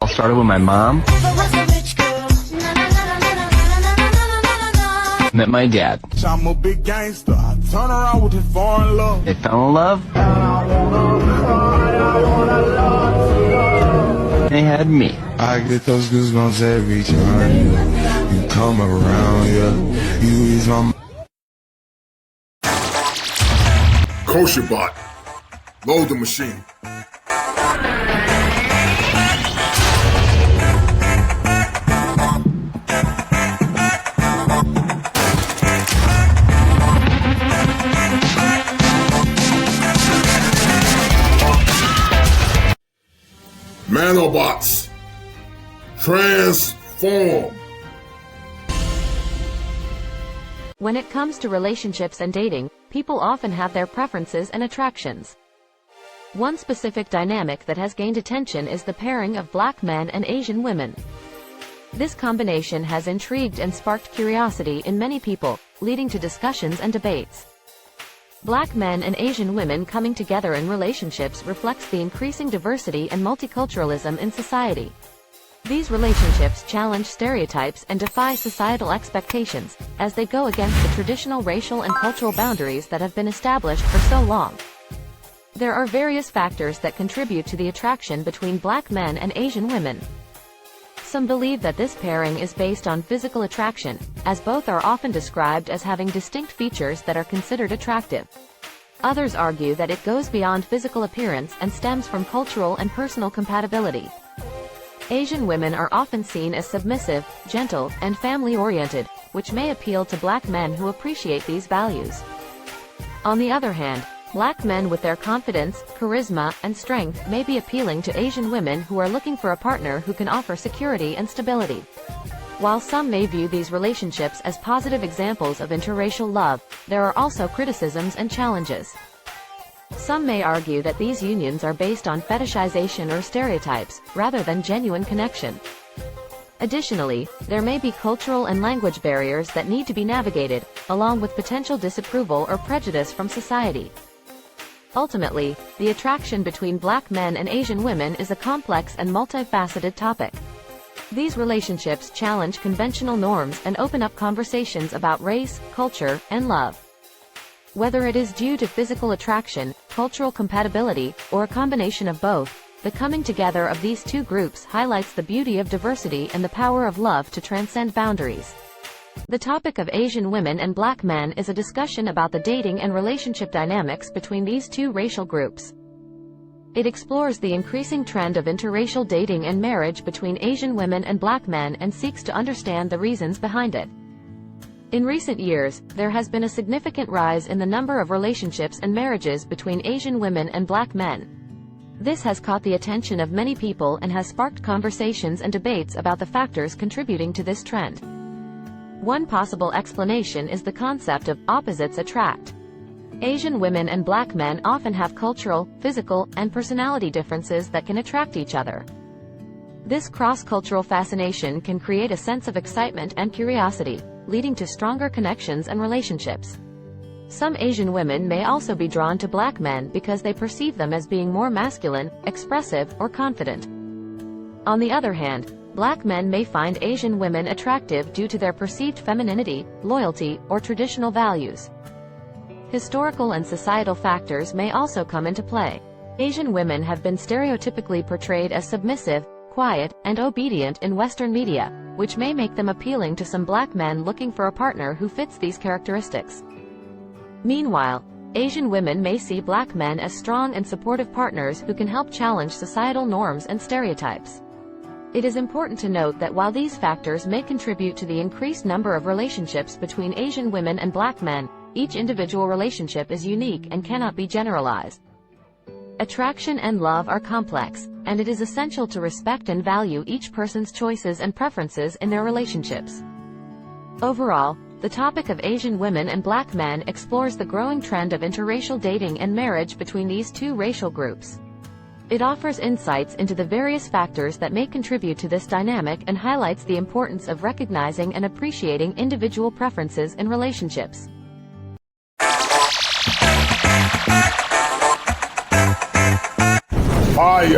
All started with my mom. Met my dad. I'm a big gangster. I turn around with this foreign love. They fell in love. They had me. I get those goosebumps every time you come around, yeah. You ease my Kosher bot. Load the machine. Nanobots. Transform. When it comes to relationships and dating, people often have their preferences and attractions. One specific dynamic that has gained attention is the pairing of black men and Asian women. This combination has intrigued and sparked curiosity in many people, leading to discussions and debates. Black men and Asian women coming together in relationships reflects the increasing diversity and multiculturalism in society. These relationships challenge stereotypes and defy societal expectations, as they go against the traditional racial and cultural boundaries that have been established for so long. There are various factors that contribute to the attraction between black men and Asian women. Some believe that this pairing is based on physical attraction, as both are often described as having distinct features that are considered attractive. Others argue that it goes beyond physical appearance and stems from cultural and personal compatibility. Asian women are often seen as submissive, gentle, and family-oriented, which may appeal to black men who appreciate these values. On the other hand, black men with their confidence, charisma, and strength may be appealing to Asian women who are looking for a partner who can offer security and stability. While some may view these relationships as positive examples of interracial love, there are also criticisms and challenges. Some may argue that these unions are based on fetishization or stereotypes, rather than genuine connection. Additionally, there may be cultural and language barriers that need to be navigated, along with potential disapproval or prejudice from society. Ultimately, the attraction between black men and Asian women is a complex and multifaceted topic. These relationships challenge conventional norms and open up conversations about race, culture, and love. Whether it is due to physical attraction, cultural compatibility, or a combination of both, the coming together of these two groups highlights the beauty of diversity and the power of love to transcend boundaries. The topic of Asian women and black men is a discussion about the dating and relationship dynamics between these two racial groups. It explores the increasing trend of interracial dating and marriage between Asian women and black men and seeks to understand the reasons behind it. In recent years, there has been a significant rise in the number of relationships and marriages between Asian women and black men. This has caught the attention of many people and has sparked conversations and debates about the factors contributing to this trend. One possible explanation is the concept of opposites attract. Asian women and black men often have cultural, physical, and personality differences that can attract each other. This cross-cultural fascination can create a sense of excitement and curiosity, leading to stronger connections and relationships. Some Asian women may also be drawn to black men because they perceive them as being more masculine, expressive, or confident. On the other hand, black men may find Asian women attractive due to their perceived femininity, loyalty, or traditional values. Historical and societal factors may also come into play. Asian women have been stereotypically portrayed as submissive, quiet, and obedient in Western media, which may make them appealing to some black men looking for a partner who fits these characteristics. Meanwhile, Asian women may see black men as strong and supportive partners who can help challenge societal norms and stereotypes. It is important to note that while these factors may contribute to the increased number of relationships between Asian women and black men, each individual relationship is unique and cannot be generalized. Attraction and love are complex, and it is essential to respect and value each person's choices and preferences in their relationships. Overall, the topic of Asian women and black men explores the growing trend of interracial dating and marriage between these two racial groups. It offers insights into the various factors that may contribute to this dynamic and highlights the importance of recognizing and appreciating individual preferences in relationships. Fire!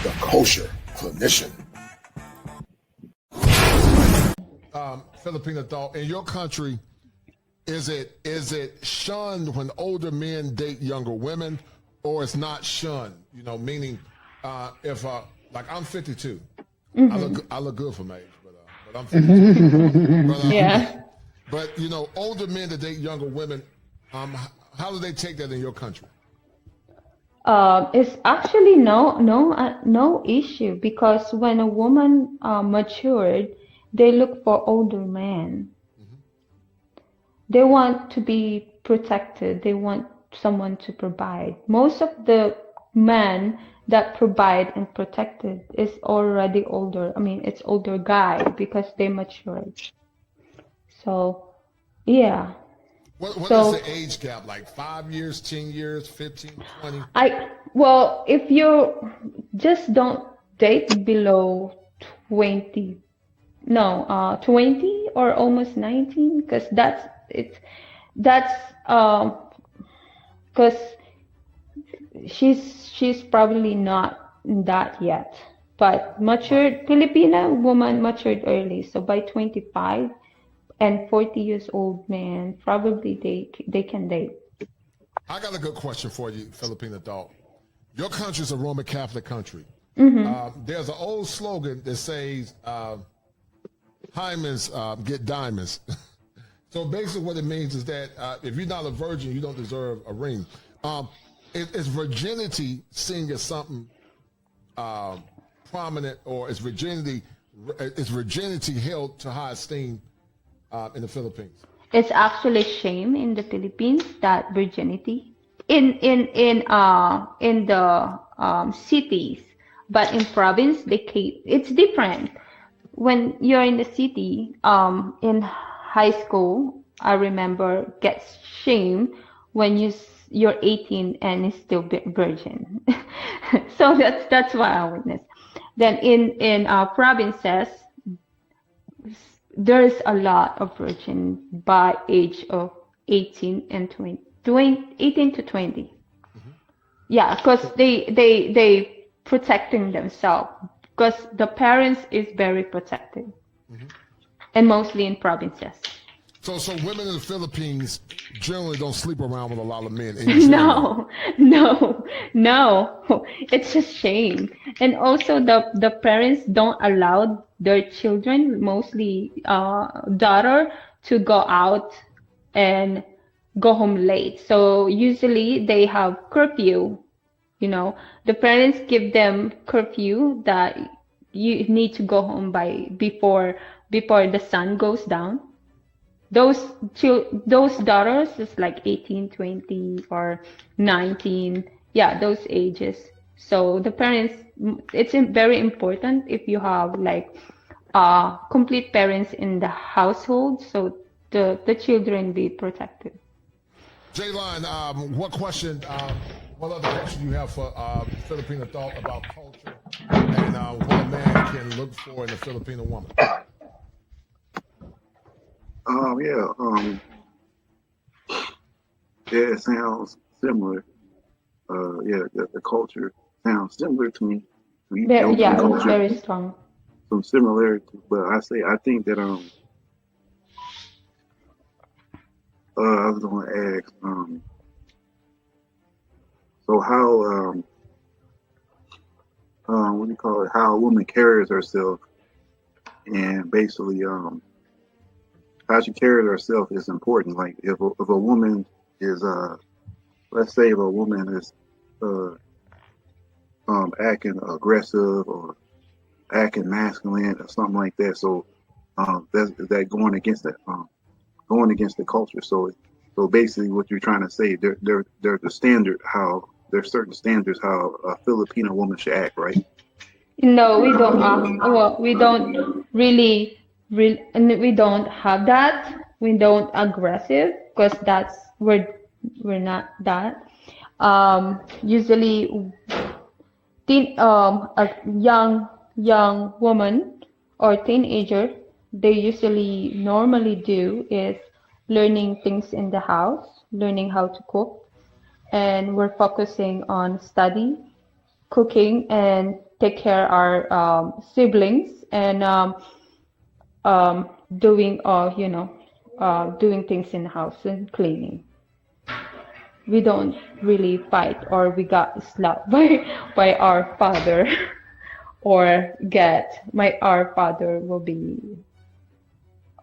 The kosher clinician. Filipino thought, in your country, is it shunned when older men date younger women, or it's not shunned? You know, meaning if like I'm 52, I look good for my age, but I'm 52. But, Yeah. But you know, older men that date younger women, how do they take that in your country? It's actually no issue, because when a woman matured, they look for older men. They want to be protected. They want someone to provide. Most of the men that provide and protected is already older. I mean, it's older guy because they matured. So, yeah. What is So the age gap? Like 5 years, 10 years, 15, 20? well, if you just don't date below 20, no, 20 or almost 19, because that's because she's probably not that yet. But matured Filipina woman matured early, so by 25 and 40 years old man, probably they can date. I got a good question for you, Filipino thought. Your country is a Roman Catholic country. There's an old slogan that says, "Hymens get diamonds." So basically, what it means is that if you're not a virgin, you don't deserve a ring. Is virginity seen as something prominent, or is virginity held to high esteem in the Philippines? It's actually shame in the Philippines that virginity in the cities, but in province they keep it's different. When you're in the city, in high school, I remember gets shame when you're 18 and is still virgin. So that's what I witnessed. Then in provinces, there's a lot of virgin by age of 18 and 18 to 20. Yeah, because they protecting themselves, because the parents is very protective, and mostly in provinces. So women in the Philippines generally don't sleep around with a lot of men. In No, it's a shame. And also the parents don't allow their children, mostly daughter, to go out and go home late. So usually they have curfew. You know, the parents give them curfew that you need to go home before the sun goes down. Those daughters is like 18, 20, or 19. Yeah, those ages. So the parents, it's very important if you have like complete parents in the household, so the children be protected. Jaylon, what other question you have for Filipino thought about culture and what a man can look for in a Filipino woman? Yeah, it sounds similar. The culture sounds similar to me. It's very strong. Some similarities, but I think that I was going to ask so how what do you call it? How a woman carries herself, and basically how she carries herself is important. Like if a woman is let's say if a woman is acting aggressive or acting masculine or something like that, so that's going against the culture. So basically what you're trying to say, there's the standard how there's certain standards how a Filipino woman should act, right? No, we don't. Well, we don't and we don't have that. We don't aggressive, because we're not that. Usually, a young woman or teenager, they usually normally do is learning things in the house, learning how to cook, and we're focusing on study, cooking, and take care our siblings, and doing doing things in the house and cleaning. We don't really fight or we got slapped by our father or get our father will be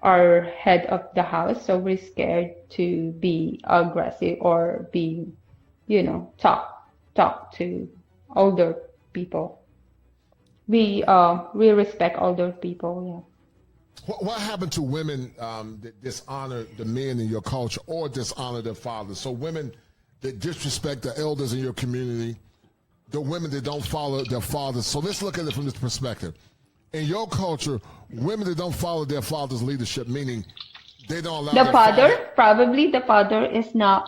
our head of the house, so we're scared to be aggressive or be talk to older people. We respect older people. Yeah. What happened to women that dishonor the men in your culture or dishonor their fathers? So women that disrespect the elders in your community, the women that don't follow their fathers. So let's look at it from this perspective. In your culture, women that don't follow their father's leadership, meaning they don't allow The father, probably the father is not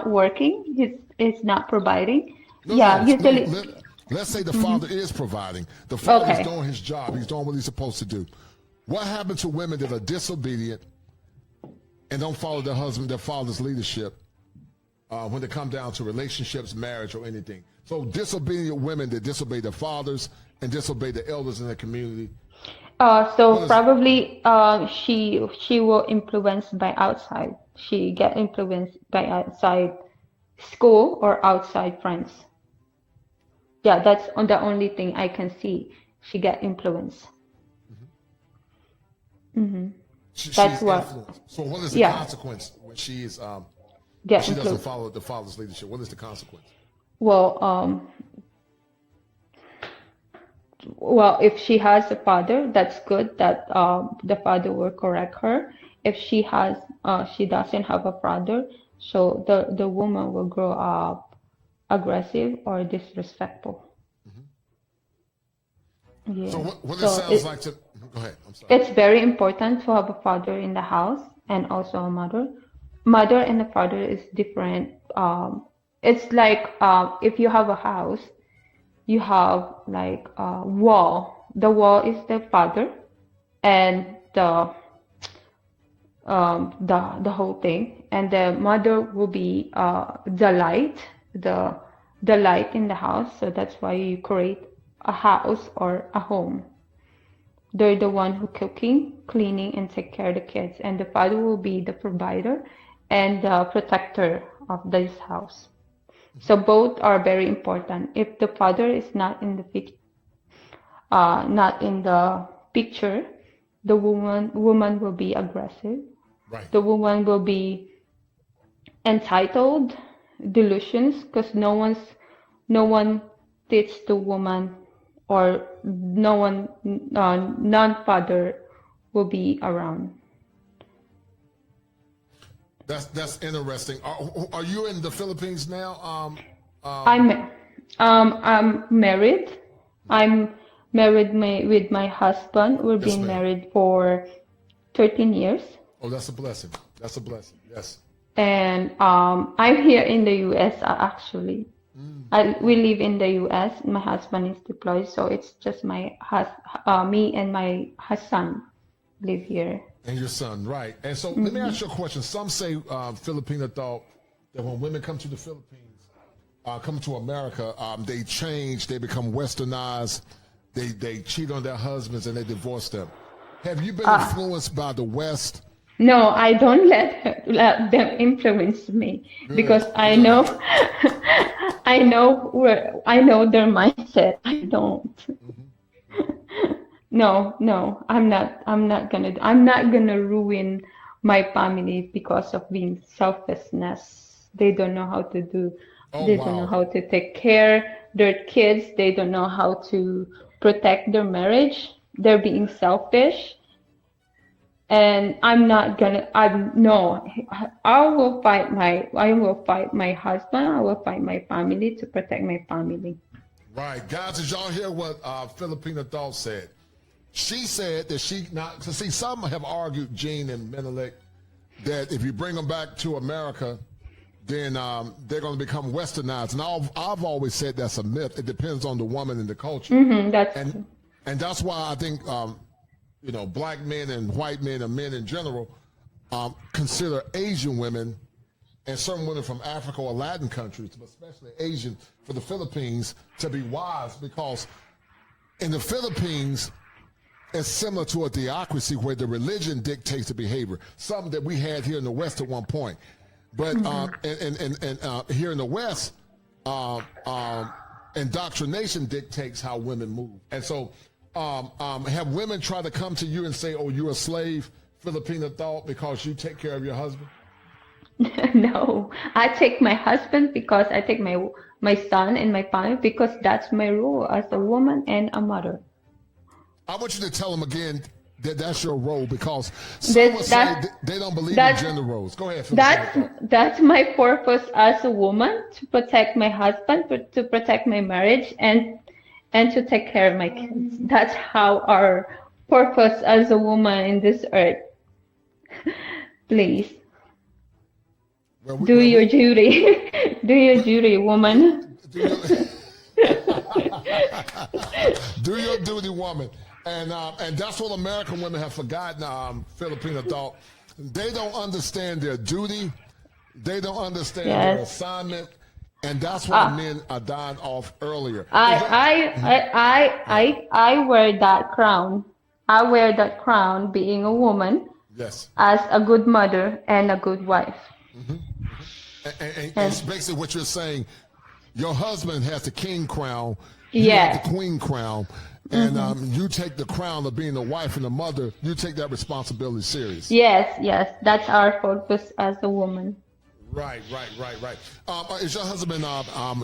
working. He's not providing. Usually. Let's say the father is providing. The father is doing his job. He's doing what he's supposed to do. What happened to women that are disobedient and don't follow their father's leadership when they come down to relationships, marriage, or anything? So disobedient women that disobey their fathers and disobey the elders in their community. So probably she will influence by outside. She get influenced by outside school or outside friends. Yeah, that's the only thing I can see. She get influenced. Mm-hmm. That's what. Influenced. So what is the consequence when she is she doesn't follow the father's leadership? What is the consequence? Well, if she has a father, that's good that the father will correct her. If she doesn't have a father, so the woman will grow up aggressive or disrespectful. Mm-hmm. Yeah. So what it sounds like to go ahead. I'm sorry. It's very important to have a father in the house and also a mother. Mother and the father is different. It's like if you have a house, you have like a wall. The wall is the father, and the whole thing, and the mother will be the light, the light in the house. So that's why you create a house or a home. They're the one who cooking, cleaning, and take care of the kids, and the father will be the provider and the protector of this house. So both are very important. If the father is not in the picture, the woman will be aggressive. Right. The woman will be entitled, delusions, because no one teaches the woman, or non-father will be around. That's interesting. Are you in the Philippines now? I'm married. I'm married with my husband. We've been married for 13 years. Oh, that's a blessing. That's a blessing. Yes. And I'm here in the U.S. Actually. We live in the U.S. My husband is deployed, so it's just me and my son live here. And your son, right. And so let me ask you a question. Some say Filipina thought that when women come to the Philippines, come to America, they change, they become westernized, they cheat on their husbands, and they divorce them. Have you been influenced by the West? No, I don't let them influence me. Good. Because I know I know their mindset. I don't. No, I'm not gonna ruin my family because of being selflessness. They don't know how to do. They don't know how to take care their kids. They don't know how to protect their marriage. They're being selfish. And I will fight my husband. I will fight my family to protect my family. Right, guys, did y'all hear what Filipina thought said? She said that some have argued, Gene and Menelik, that if you bring them back to America, then they're going to become westernized. And I've always said that's a myth. It depends on the woman and the culture. Mm-hmm, and that's why I think, black men and white men and men in general consider Asian women and certain women from Africa or Latin countries, but especially Asian, for the Philippines to be wise, because in the Philippines, it's similar to a theocracy where the religion dictates the behavior, something that we had here in the West at one point. But here in the West, indoctrination dictates how women move. And so have women tried to come to you and say, oh, you're a slave, Filipino thought, because you take care of your husband? No, I take my husband because I take my son and my family, because that's my role as a woman and a mother. I want you to tell them again that that's your role, because some will say they don't believe in gender roles. Go ahead, Filipino. That's my purpose as a woman, to protect my husband, to protect my marriage, and to take care of my kids. That's how our purpose as a woman in this earth. Please. Do your duty. Do your duty, woman. Do your duty, woman. And that's what American women have forgotten, Filipino thought. They don't understand their duty. They don't understand their assignment. And that's why men are dying off earlier. I wear that crown. I wear that crown being a woman. Yes. As a good mother and a good wife. Mm-hmm. And it's basically what you're saying. Your husband has the king crown. You have the queen crown. And you take the crown of being the wife and the mother. You take that responsibility serious. Yes. That's our purpose as a woman. Right. Is your husband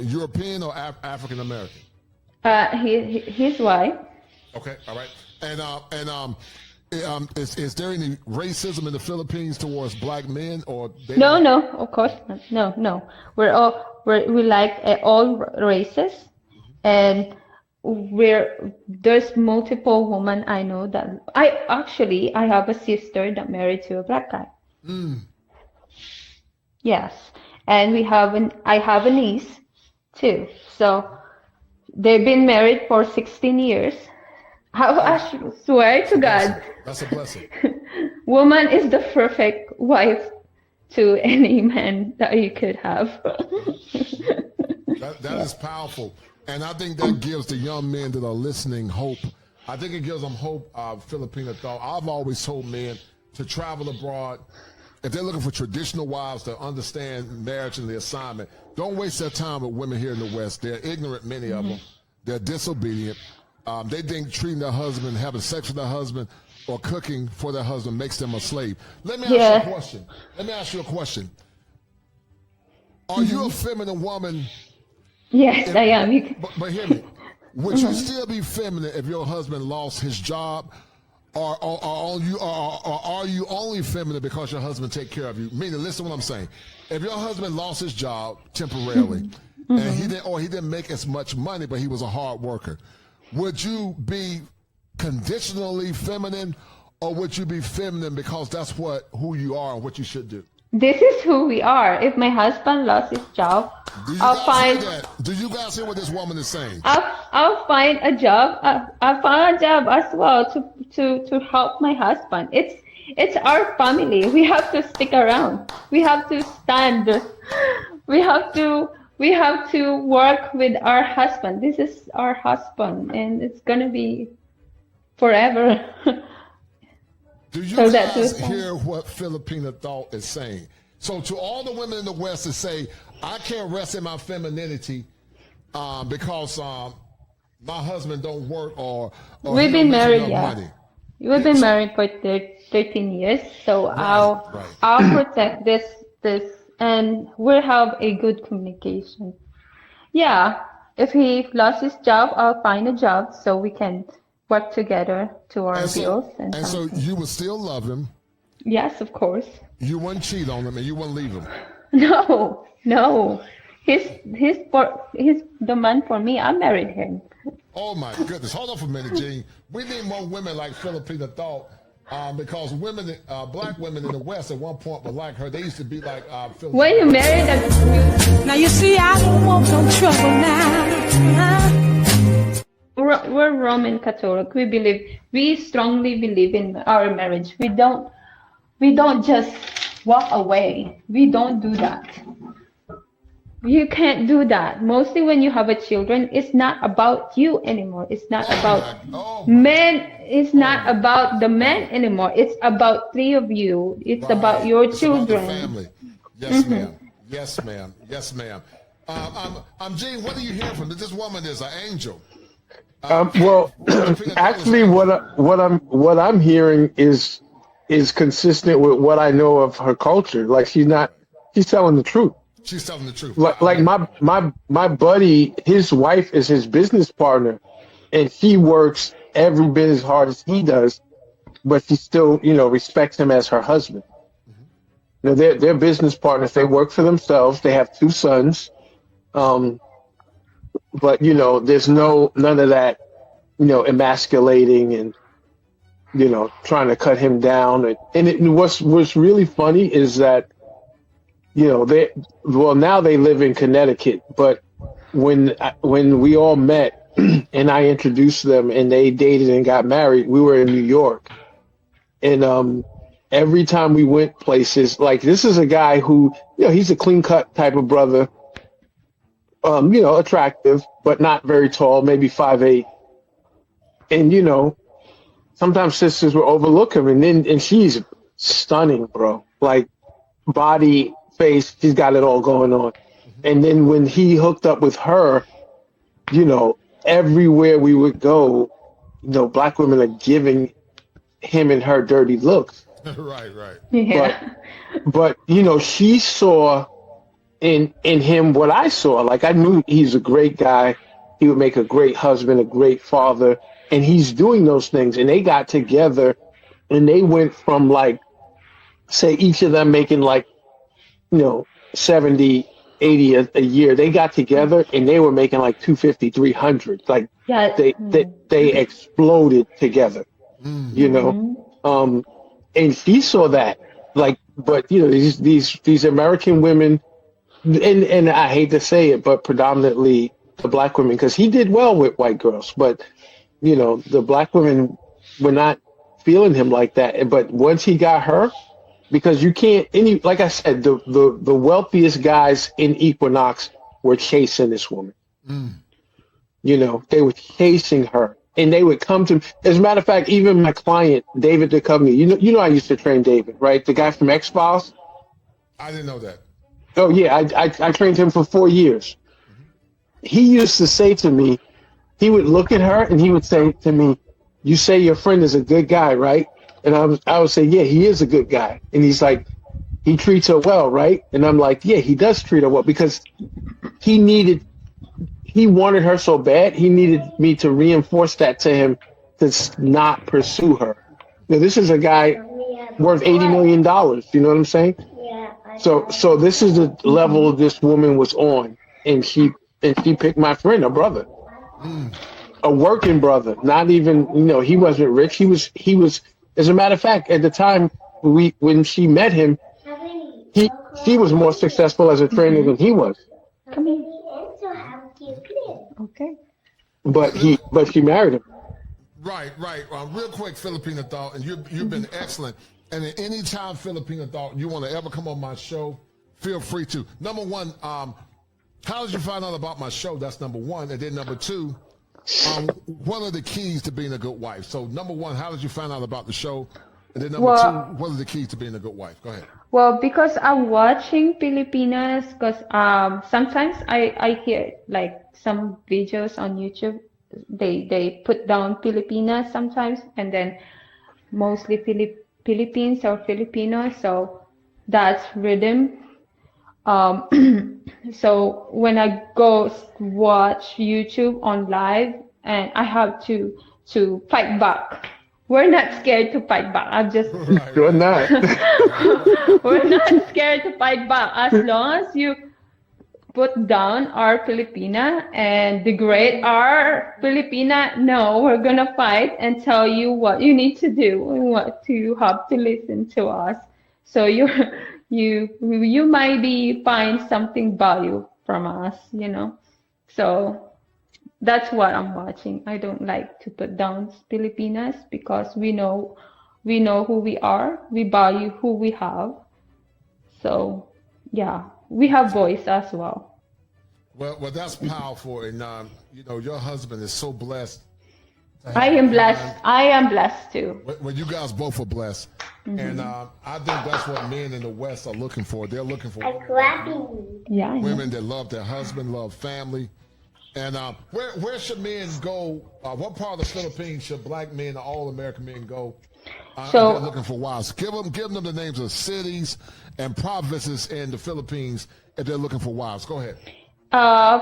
European or African American? He's white. Okay, all right. And is there any racism in the Philippines towards black men, or no, of course not. No. We like all races, and there's multiple women I know that I have a sister that married to a black guy. Yes, and I have a niece too. So they've been married for 16 years. I swear to God. That's a blessing. Woman is the perfect wife to any man that you could have. That is powerful. And I think that gives the young men that are listening hope. I think it gives them hope, Filipino thought. I've always told men to travel abroad. If they're looking for traditional wives to understand marriage and the assignment, don't waste their time with women here in the West. They're ignorant, many of them. They're disobedient. They think treating their husband, having sex with their husband, or cooking for their husband makes them a slave. Let me ask you a question. Are you a feminine woman? Yes, I am. But hear me. Would you still be feminine if your husband lost his job? Or are you only feminine because your husband take care of you? Meaning, listen to what I'm saying. If your husband lost his job temporarily, and he didn't make as much money, but he was a hard worker, would you be conditionally feminine, or would you be feminine because that's who you are and what you should do? This is who we are. If my husband lost his job, I'll find. Do you guys hear what this woman is saying? I'll find a job. I'll find a job as well to help my husband. It's our family. We have to stick around. We have to stand. We have to work with our husband. This is our husband, and it's gonna be forever. Do you guys hear what Filipina thought is saying? So to all the women in the West that say, I can't rest in my femininity because my husband don't work or we've been married, money. We've been married for 13 years, so I'll protect this, and we'll have a good communication. Yeah, if he lost his job, I'll find a job so we can work together to our bills. And so you would still love him? Yes, of course. You wouldn't cheat on him and you wouldn't leave him? No. He's the man for me. I married him. Oh my goodness. Hold on for a minute, Gene. We need more women like Filipina thought. Because women, black women in the West at one point were like her. They used to be like Filipina. When you married now you see, I don't want no trouble now. We're Roman Catholic. We strongly believe in our marriage. We don't just walk away. We don't do that. You can't do that. Mostly when you have a children, it's not about you anymore. It's not about men. It's not about the men anymore. It's about three of you. It's about your It's about the children. family. Yes, ma'am. Yes, ma'am. Yes, ma'am. I'm Gene. What are you hearing from this woman? Is an angel. Well, actually, what I'm hearing is consistent with what I know of her culture. Like she's telling the truth. She's telling the truth. Like my buddy, his wife is his business partner, and she works every bit as hard as he does, but she still, respects him as her husband. They're business partners. They work for themselves. They have 2 sons. But there's none of that, emasculating and trying to cut him down. And what's really funny is that now they live in Connecticut, but when we all met and I introduced them and they dated and got married, we were in New York. And every time we went places, like this is a guy who, he's a clean cut type of brother, attractive, but not very tall, maybe 5'8". And sometimes sisters will overlook him, and she's stunning, bro. Like body, face, she's got it all going on. And then when he hooked up with her, everywhere we would go, black women are giving him and her dirty looks. Right. Yeah. But she saw in him what I saw. Like I knew he's a great guy. He would make a great husband, a great father, and he's doing those things. And they got together, and they went from like, say, each of them making like, 70, 80 a year. They got together and they were making like 250, 300. Like they exploded together, and she saw that. Like, but these American women, and I hate to say it, but predominantly the black women, because he did well with white girls, but the black women were not feeling him like that. But once he got her, because you can't like I said, the wealthiest guys in Equinox were chasing this woman. They were chasing her, and they would come to. As a matter of fact, even my client David Duchovny, I used to train David, right? The guy from X-Files. I didn't know that. Oh yeah, I trained him for 4 years. He used to say to me, he would look at her and he would say to me, "You say your friend is a good guy, right?" And I would say, "Yeah, he is a good guy." And he's like, "He treats her well, right?" And I'm like, "Yeah, he does treat her well," because he wanted her so bad. He needed me to reinforce that to him to not pursue her. Now, this is a guy worth $80 million. You know what I'm saying? So this is the level this woman was on, and she picked my friend, a brother, a working brother. Not even, he wasn't rich. He was. As a matter of fact, at the time when she met him, she was more successful as a trainer than he was. Come here. Okay. But she married him. Right. Real quick, Filipina thought, and you've been excellent. And at any time, Filipina thought, you want to ever come on my show, feel free to. Number one, how did you find out about my show? That's number one. And then number two, what are the keys to being a good wife? So number one, how did you find out about the show? And then number two, what are the keys to being a good wife? Go ahead. Well, because I'm watching Filipinas, because sometimes I hear like some videos on YouTube. They put down Filipinas sometimes, and then mostly Philippines or Filipino. So that's rhythm. So when I go watch YouTube on live, and I have to fight back. We're not scared to fight back. You're not. We're not scared to fight back as long as you put down our Filipina and degrade our Filipina. No, we're gonna fight and tell you what you need to do and what you have to listen to us. So you might find something value from us, So that's what I'm watching. I don't like to put down Filipinas because we know who we are. We value who we have, So yeah, we have boys as well. Well, that's powerful, and you know, your husband is so blessed. I am blessed. I am blessed too. Well, you guys both are blessed, and I think that's what men in the West are looking for. They're looking for women that love their husband, love family. And where should men go? What part of the Philippines should black men, all American men go? If they're looking for wives. Give them the names of cities and provinces in the Philippines if they're looking for wives. Go ahead.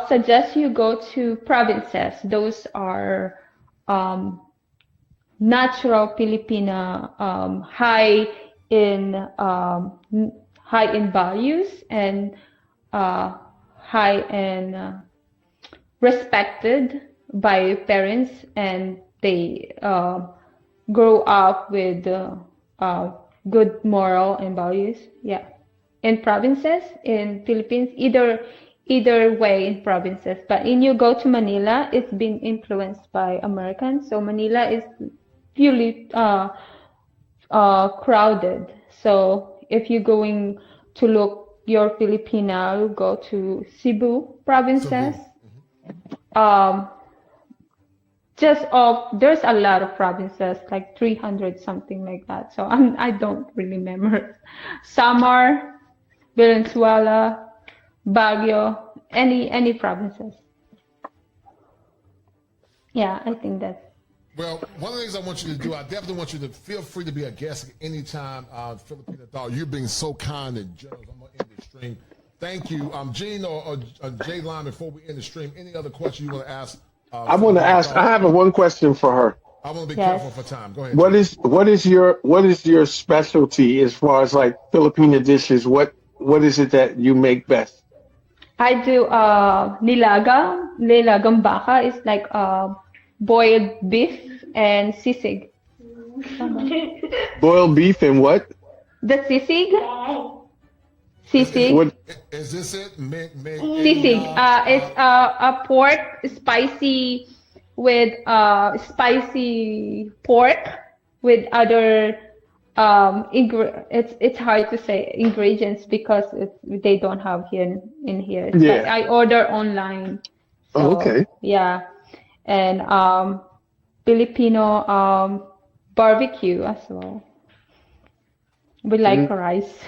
Suggest you go to provinces. Those are natural Filipina, high in values and high in respected by parents, and they grow up with good moral and values. Yeah, in provinces in Philippines, either way in provinces. But in you go to Manila, it's been influenced by Americans. So Manila is purely crowded. So if you're going to look your Filipina, go to Cebu provinces. There's a lot of provinces, like 300 something like that. So I don't really remember. Samar, Valenzuela, Baguio, any provinces. Yeah, I think that's. Well, one of the things I want you to do, I definitely want you to feel free to be a guest anytime. Filipina Thought, you're being so kind and generous. I'm going to end the stream. Thank you. Gene or Jay Line, before we end the stream, any other question you want to ask? I want to ask. I have one question for her. I want to be careful for time. Go ahead. What is your specialty as far as like Filipino dishes? What is it that you make best? I do nilagang baka is like boiled beef and sisig. Boiled beef and what? The sisig. Sisig. What is this? It sisig. It's a pork spicy with spicy pork with other it's hard to say ingredients because they don't have here in here. Yeah. But I order online. So, okay. Yeah, and Filipino barbecue as well. We like rice.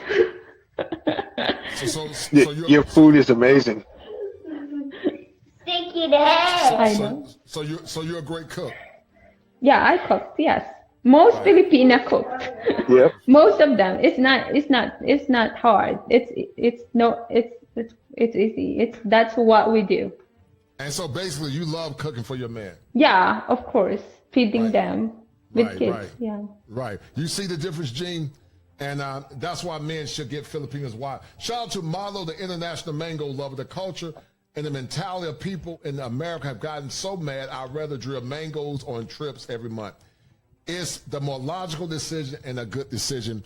So your food is amazing. Thank you, Dad. I know. So you're a great cook. Yeah, I cooked. Yes, most Filipina cooked. Yep. Most of them. It's not hard. It's easy. That's what we do. And so basically, you love cooking for your man. Yeah, of course, feeding them with kids. Right. Yeah. Right. You see the difference, Gene? And that's why men should get Filipinos wives. Shout out to Marlo, the international mango lover. The culture and the mentality of people in America have gotten so mad, I'd rather drill mangoes on trips every month. It's the more logical decision and a good decision.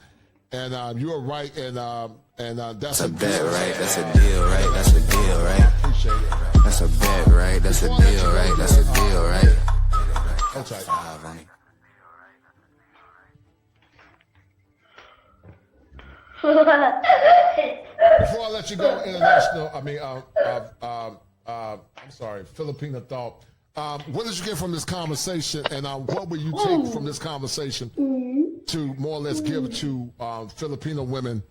And you're right. And that's a bet, right? That's a deal, right? That's a deal, right? Appreciate it. That's a bet, right? That's a deal, right? That's a deal, right? Okay. Before I let you go, I'm sorry, Filipina Thought. What did you get from this conversation, and what will you take from this conversation to more or less give to Filipino women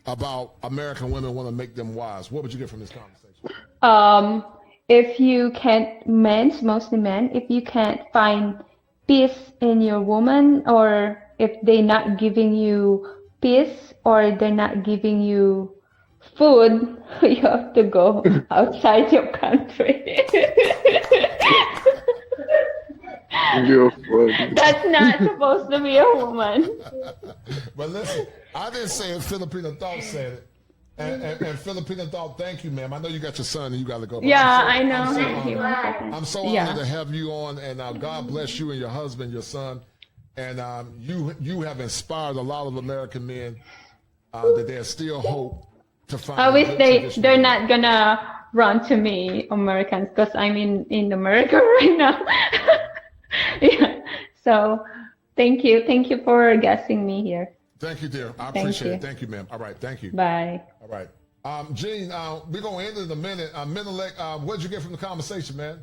about American women want to make them wives? What would you get from this conversation? If you can't, mostly men, if you can't find peace in your woman, or if they're not giving you peace, or they're not giving you food, you have to go outside your country. That's not supposed to be a woman. But listen, I didn't say it. Filipino Thought said it. And Filipino Thought, thank you, ma'am. I know you got your son and you got to go. Yeah, I know. I'm so honored to have you on, and God bless you and your husband, your son. And you have inspired a lot of American men that there's still hope to find. I wish they're not gonna run to me, Americans, because I'm in America right now. Yeah. So thank you for guesting me here. Thank you, dear. I Thank appreciate you. it. Thank you, ma'am. All right. Thank you. Bye. All right. Gene, we're going to end in a minute. Menelik, what did you get from the conversation, man?